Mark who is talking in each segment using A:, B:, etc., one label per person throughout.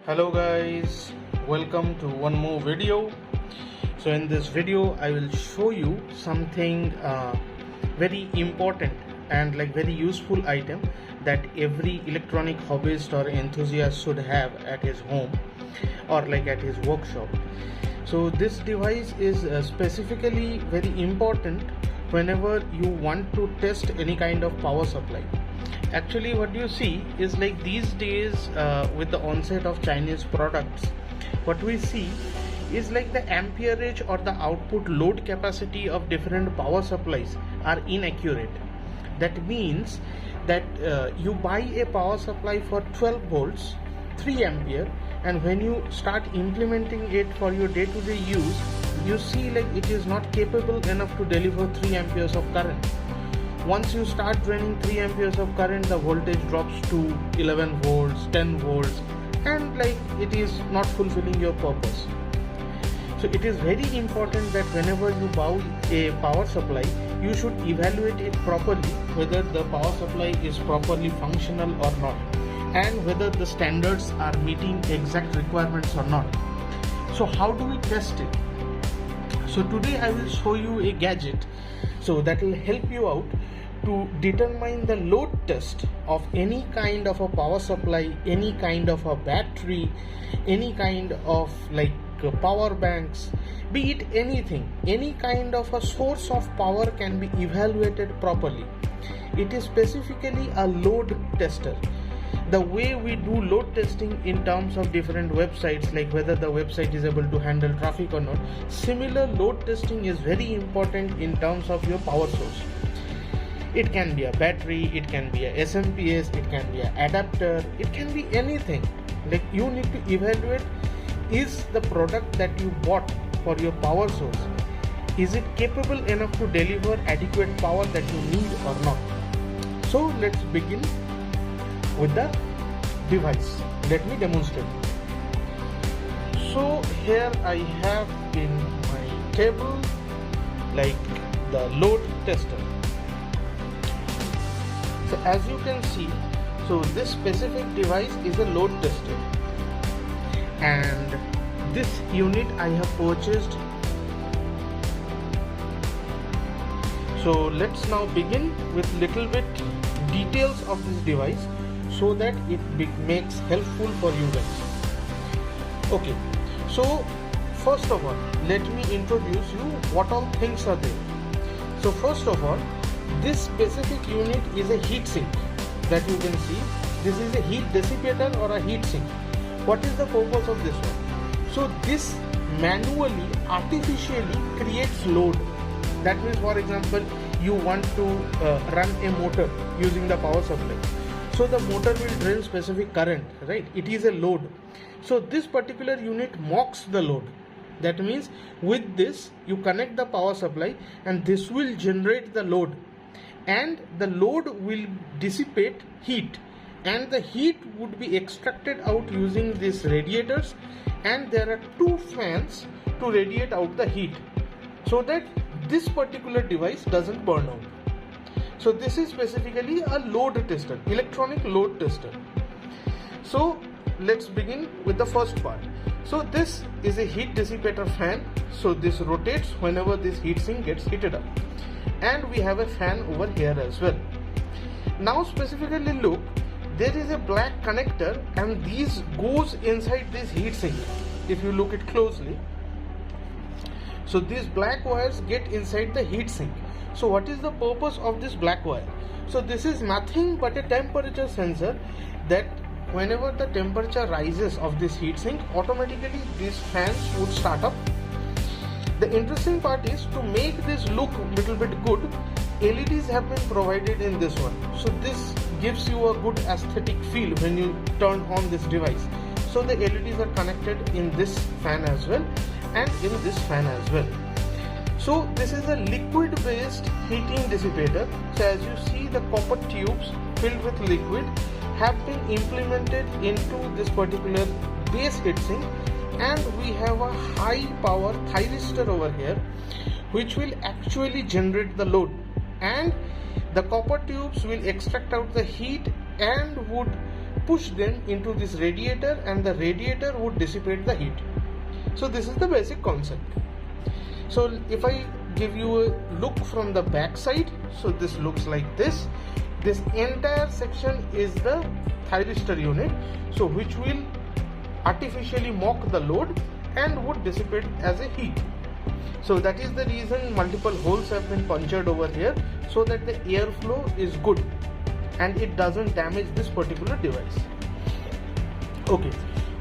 A: Hello guys, welcome to one more video. So in this video I will show you something very important and very useful item that every electronic hobbyist or enthusiast should have at his home or at his workshop. So this device is specifically very important whenever you want to test any kind of power supply. Actually what you see is these days with the onset of Chinese products, what we see is the amperage or the output load capacity of different power supplies are inaccurate. That means that you buy a power supply for 12 volts 3 ampere, and when you start implementing it for your day-to-day use, you see it is not capable enough to deliver 3 amperes of current. Once you start draining 3 amperes of current, the voltage drops to 11 volts, 10 volts, and it is not fulfilling your purpose. So it is very important that whenever you buy a power supply, you should evaluate it properly, whether the power supply is properly functional or not, and whether the standards are meeting exact requirements or not. So how do we test it? So today I will show you a gadget that will help you out to determine the load test of any kind of a power supply, any kind of a battery, any kind of power banks, be it anything, any kind of a source of power can be evaluated properly. It is specifically a load tester. The way we do load testing in terms of different websites, whether the website is able to handle traffic or not, similar load testing is very important in terms of your power source. It can be a battery, it can be a SMPS, it can be an adapter, it can be anything. You need to evaluate, is the product that you bought for your power source, is it capable enough to deliver adequate power that you need or not. So let's begin with the device. Let me demonstrate. So here I have in my table the load tester. So as you can see, this specific device is a load tester, and this unit I have purchased. So let's now begin with little bit details of this device, so that it makes helpful for you guys. Okay, so first of all, let me introduce you what all things are there. So first of all, this specific unit is a heat sink that you can see. This is a heat dissipator or a heat sink. What is the purpose of this one? So this manually, artificially creates load. That means, for example, you want to run a motor using the power supply. So the motor will drain specific current, right? It is a load. So this particular unit mocks the load. That means with this you connect the power supply and this will generate the load, and the load will dissipate heat, and the heat would be extracted out using these radiators, and there are 2 fans to radiate out the heat so that this particular device doesn't burn out. So this is specifically a load tester, electronic load tester. So let's begin with the first part. So this is a heat dissipator fan. So this rotates whenever this heat sink gets heated up, and we have a fan over here as well. Now specifically look, there is a black connector, and this goes inside this heat sink. If you look it closely, so these black wires get inside the heat sink. So what is the purpose of this black wire? So this is nothing but a temperature sensor, that whenever the temperature rises of this heat sink, automatically these fans would start up. The interesting part is, to make this look a little bit good, LEDs have been provided in this one. So this gives you a good aesthetic feel when you turn on this device. So the LEDs are connected in this fan as well and in this fan as well. So this is a liquid based heating dissipator. So as you see, the copper tubes filled with liquid have been implemented into this particular base heatsink, and we have a high power thyristor over here which will actually generate the load, and the copper tubes will extract out the heat and would push them into this radiator, and the radiator would dissipate the heat. So this is the basic concept. So if I give you a look from the back side, so this looks like this. This entire section is the thyristor unit, so which will artificially mock the load and would dissipate as a heat. So that is the reason multiple holes have been punctured over here, so that the airflow is good and it doesn't damage this particular device. Okay,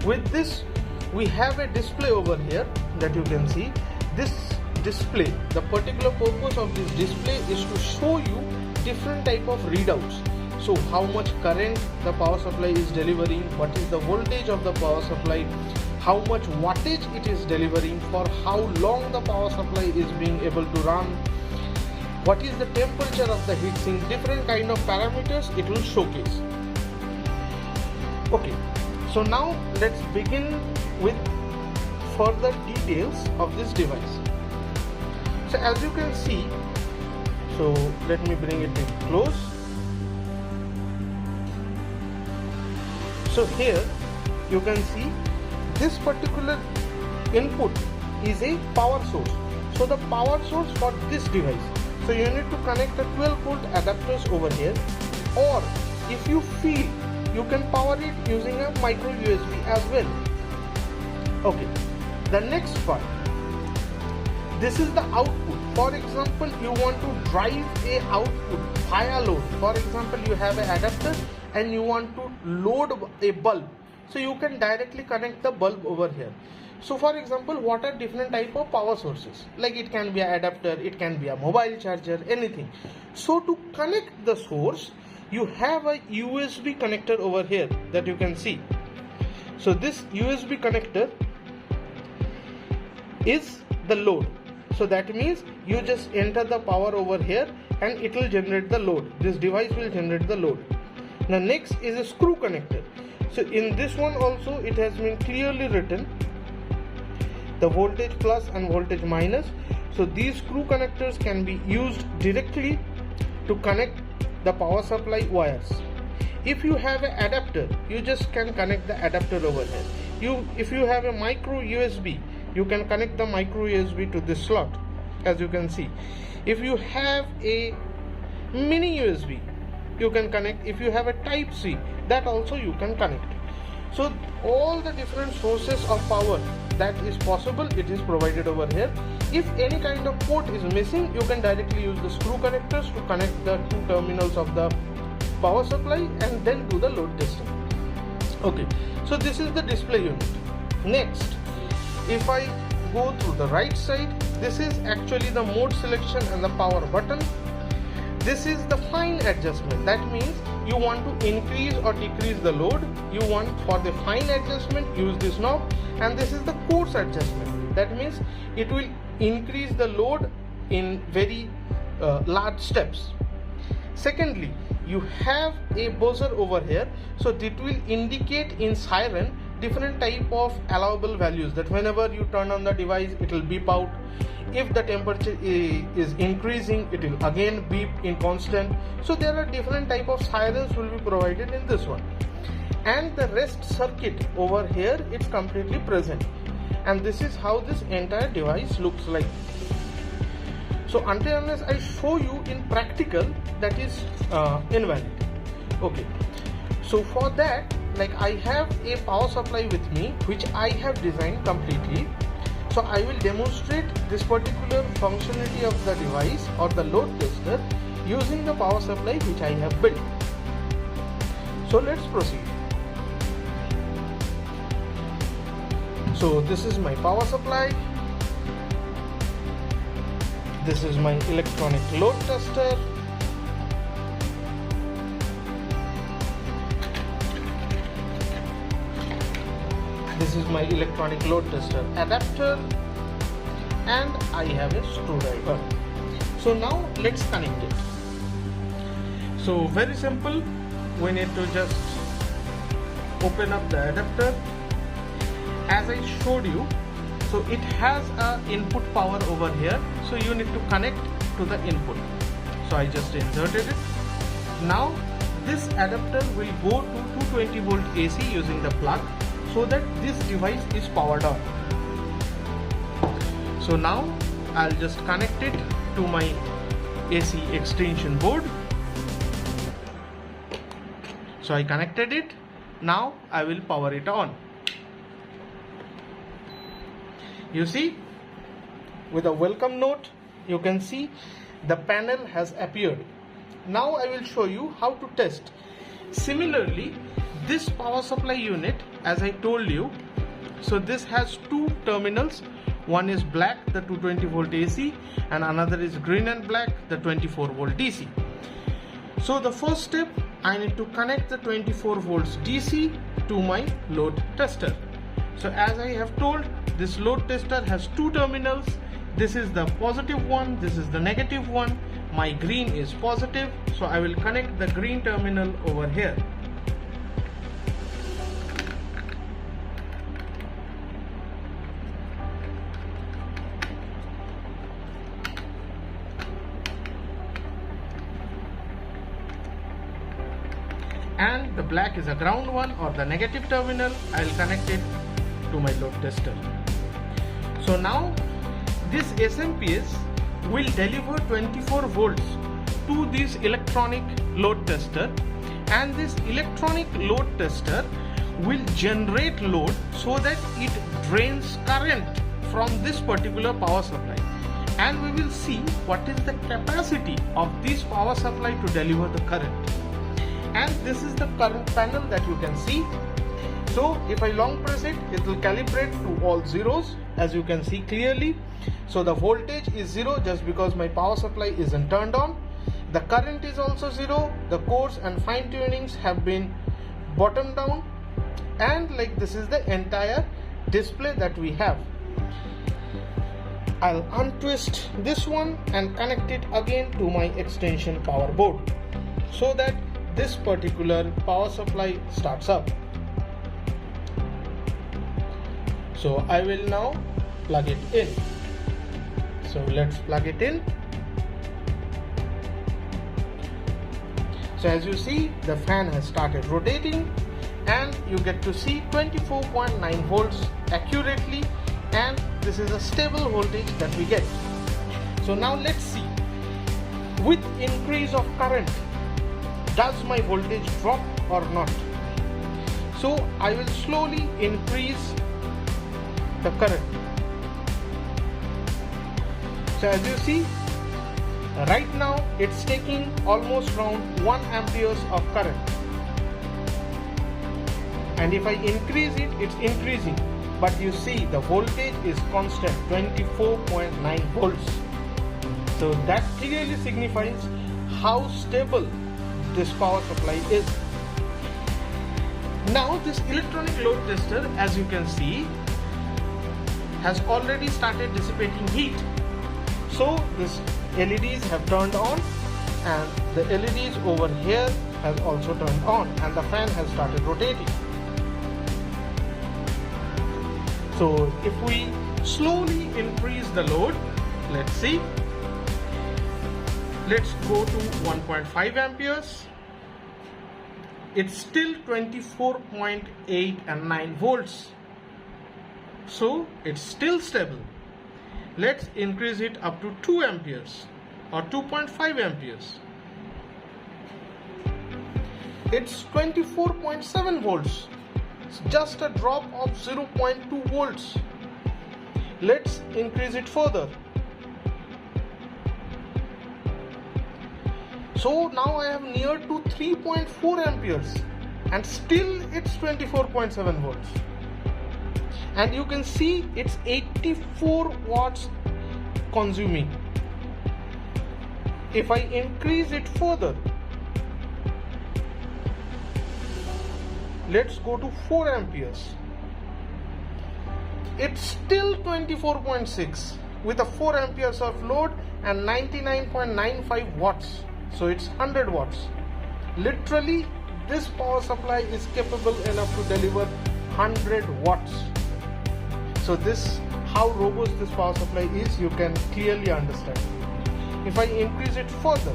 A: with this we have a display over here that you can see. This display, the particular purpose of this display is to show you different type of readouts. So how much current the power supply is delivering, what is the voltage of the power supply, how much wattage it is delivering, for how long the power supply is being able to run, what is the temperature of the heatsink, different kind of parameters it will showcase. Okay, so now let's begin with further details of this device. So as you can see, so let me bring it in close. So here you can see this particular input is a power source. So the power source for this device, so you need to connect a 12-volt adapters over here, or if you feel, you can power it using a micro USB as well. Okay, the next part, this is the output. For example, you want to drive a output via load. For example, you have an adapter and you want to load a bulb, so you can directly connect the bulb over here. So for example, what are different type of power sources? Like it can be an adapter, it can be a mobile charger, anything. So to connect the source, you have a USB connector over here that you can see. So this USB connector is the load. So that means you just enter the power over here and it will generate the load. This device will generate the load. Now next is a screw connector. So in this one also it has been clearly written the voltage plus and voltage minus. So these screw connectors can be used directly to connect the power supply wires. If you have an adapter, you just can connect the adapter over here. If you have a micro USB, you can connect the micro USB to this slot, as you can see. If you have a mini USB, you can connect. If you have a type C, that also you can connect. So all the different sources of power that is possible, it is provided over here. If any kind of port is missing, you can directly use the screw connectors to connect the two terminals of the power supply and then do the load testing. Okay, so this is the display unit. Next, if I go to the right side, this is actually the mode selection and the power button. This is the fine adjustment. That means you want to increase or decrease the load. You want for the fine adjustment, use this knob. And this is the coarse adjustment. That means it will increase the load in very large steps. Secondly, you have a buzzer over here, so it will indicate in siren different type of allowable values, that whenever you turn on the device it will beep out. If the temperature is increasing, it will again beep in constant. So there are different type of sirens will be provided in this one. And the rest circuit over here, it's completely present. And this is how this entire device looks like. So until unless I show you in practical, that is invalid. Okay, so for that, like I have a power supply with me which I have designed completely. So I will demonstrate this particular functionality of the device or the load tester using the power supply which I have built. So let's proceed. So this is my power supply. This is my electronic load tester. This is my electronic load tester adapter, and I have a screwdriver. So now let's connect it. So very simple, we need to just open up the adapter. As I showed you, so it has a input power over here, so you need to connect to the input. So I just inserted it. Now this adapter will go to 220 volt AC using the plug, so that this device is powered on. So now I'll just connect it to my AC extension board. So I connected it. Now I will power it on. You see, with a welcome note, you can see the panel has appeared. Now I will show you how to test. Similarly, this power supply unit, as I told you, so this has two terminals. One is black, the 220 volt AC, and another is green and black, the 24 volt DC. So the first step, I need to connect the 24 volts DC to my load tester. So as I have told, this load tester has two terminals. This is the positive one, this is the negative one. My green is positive, so I will connect the green terminal over here. And the black is a ground one, or the negative terminal. I will connect it to my load tester. So now this SMPS will deliver 24 volts to this electronic load tester, and this electronic load tester will generate load so that it drains current from this particular power supply, and we will see what is the capacity of this power supply to deliver the current. And this is the current panel that you can see. So if I long press it, it will calibrate to all zeros, as you can see clearly. So the voltage is 0 just because my power supply isn't turned on. The current is also 0. The codes and fine tunings have been bottomed down, and like this is the entire display that we have. I'll untwist this one and connect it again to my extension power board, so that this particular power supply starts up. So I will now plug it in. So let's plug it in. So as you see, the fan has started rotating, and you get to see 24.9 volts accurately, and this is a stable voltage that we get. So now let's see, with increase of current, does my voltage drop or not? So I will slowly increase the current. So as you see, right now it's taking almost around 1 amperes of current, and if I increase it, it's increasing, but you see the voltage is constant, 24.9 volts. So that clearly signifies how stable this power supply is. Now this electronic load tester, as you can see, has already started dissipating heat. So this LEDs have turned on, and the LEDs over here has also turned on, and the fan has started rotating. So if we slowly increase the load, let's see, let's go to 1.5 amperes. It's still 24.8 and 9 volts. So it's still stable. Let's increase it up to 2 amperes or 2.5 amperes. It's 24.7 volts. It's just a drop of 0.2 volts. Let's increase it further. So now I have near to 3.4 amperes, and still it's 24.7 volts. And you can see it's 84 watts consuming. If I increase it further, let's go to 4 amperes. It's still 24.6 with a 4 amperes of load and 99.95 watts. So it's 100 watts. Literally, this power supply is capable enough to deliver 100 watts. So this, how robust this power supply is, you can clearly understand. If I increase it further,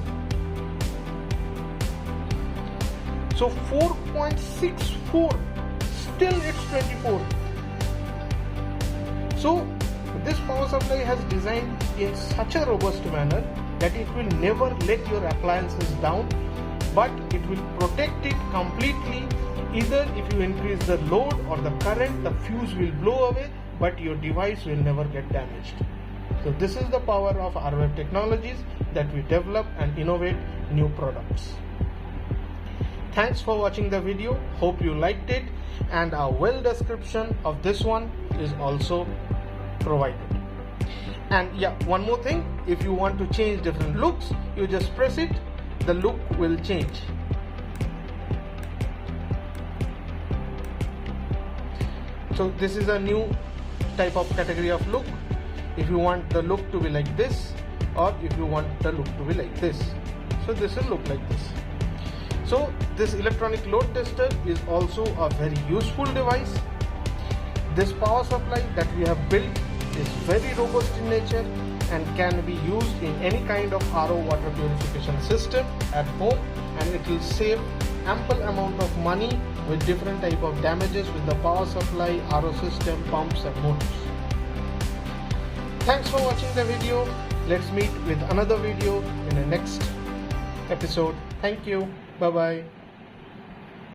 A: So 4.64, still it's 24. So this power supply has designed in such a robust manner that it will never let your appliances down, but it will protect it completely. Either if you increase the load or the current, the fuse will blow away, but your device will never get damaged. So this is the power of RWeb Technologies, that we develop and innovate new products. Thanks for watching the video. Hope you liked it, and a well description of this one is also provided. And yeah, one more thing, if you want to change different looks, you just press it, the look will change. So this is a new type of category of look. If you want the look to be like this, or if you want the look to be like this, so this will look like this. So this electronic load tester is also a very useful device. This power supply that we have built is very robust in nature and can be used in any kind of RO water purification system at home, and it will save ample amount of money with different type of damages with the power supply, RO system, pumps and motors. Thanks for watching the video. Let's meet with another video in the next episode. Thank you. Bye bye.